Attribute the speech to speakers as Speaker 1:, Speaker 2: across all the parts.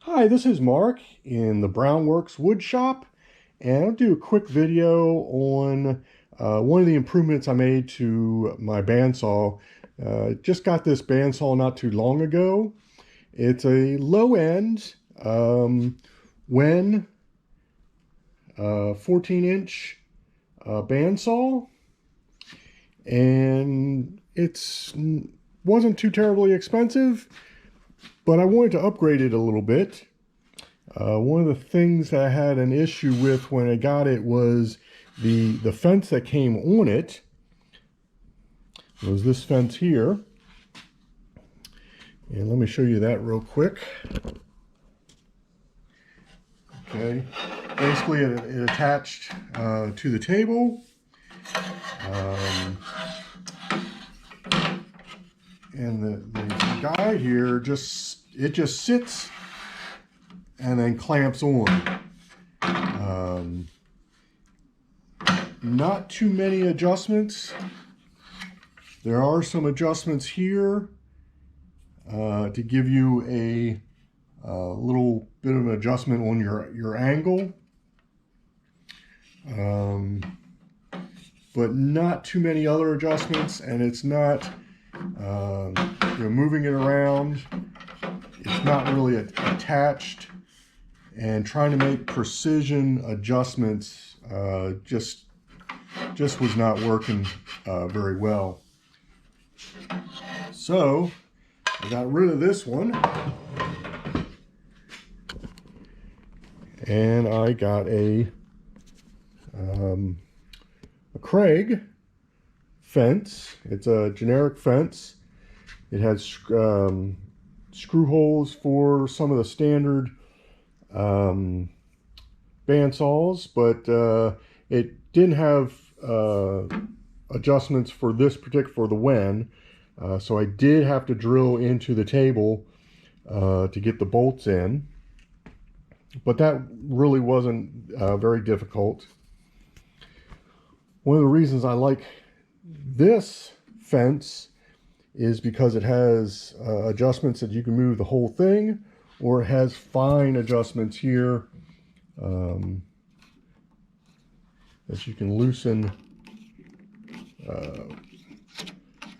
Speaker 1: Hi, this is Mark in the Brownworks Woodshop, and I'll do a quick video on one of the improvements I made to my bandsaw. Just got this bandsaw not too long ago. It's a low-end Wen 14-inch bandsaw, and wasn't too terribly expensive. But I wanted to upgrade it a little bit. One of the things that I had an issue with when I got it was the fence that came on it. It was this fence here. And let me show you that real quick. Okay, basically it attached to the table. And the guide here just sits and then clamps on. Not too many adjustments. There are some adjustments here to give you a little bit of an adjustment on your angle, but not too many other adjustments, and it's not moving it around. It's not really attached, and trying to make precision adjustments just was not working very well. So I got rid of this one, and I got a KREG fence. It's a generic fence. It has screw holes for some of the standard bandsaws, but it didn't have adjustments for for the Wen, so I did have to drill into the table to get the bolts in, but that really wasn't very difficult. One of the reasons I like this fence is because it has adjustments that you can move the whole thing, or it has fine adjustments here that you can loosen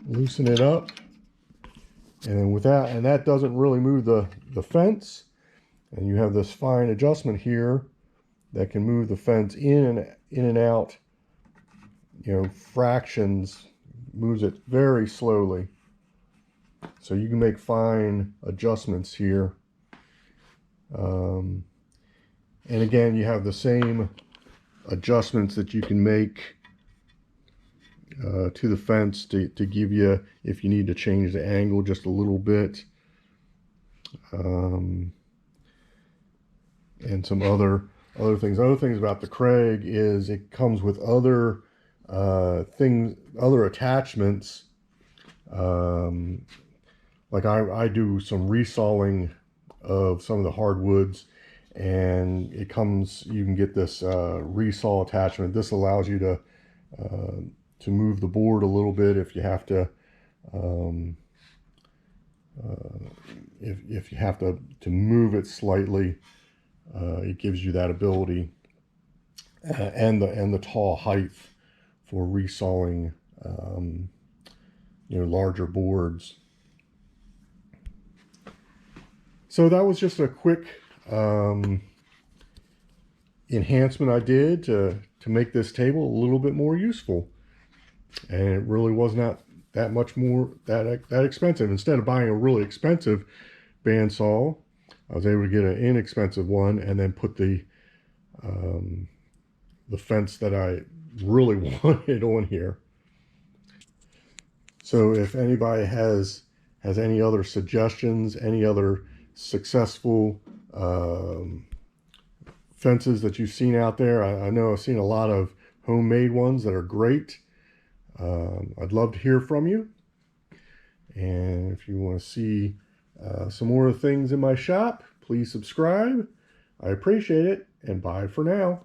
Speaker 1: it up, and with that, and that doesn't really move the fence, and you have this fine adjustment here that can move the fence in and out, fractions, moves it very slowly. So you can make fine adjustments here. And again, you have the same adjustments that you can make to the fence to give you, if you need to change the angle just a little bit. And some other things. Other things about the KREG is it comes with other other attachments. Like I do some resawing of some of the hardwoods, and it comes, you can get this resaw attachment. This allows you to move the board a little bit if you have to if you have to move it slightly. It gives you that ability, and the tall height for resawing larger boards. So that was just a quick enhancement I did to make this table a little bit more useful, and it really was not that much more that expensive. Instead of buying a really expensive bandsaw, I was able to get an inexpensive one, and then put the fence that I really wanted on here. So if anybody has any other suggestions, any other successful fences that you've seen out there, I know I've seen a lot of homemade ones that are great. I'd love to hear from you, and if you want to see some more things in my shop, please subscribe. I appreciate it, and bye for now.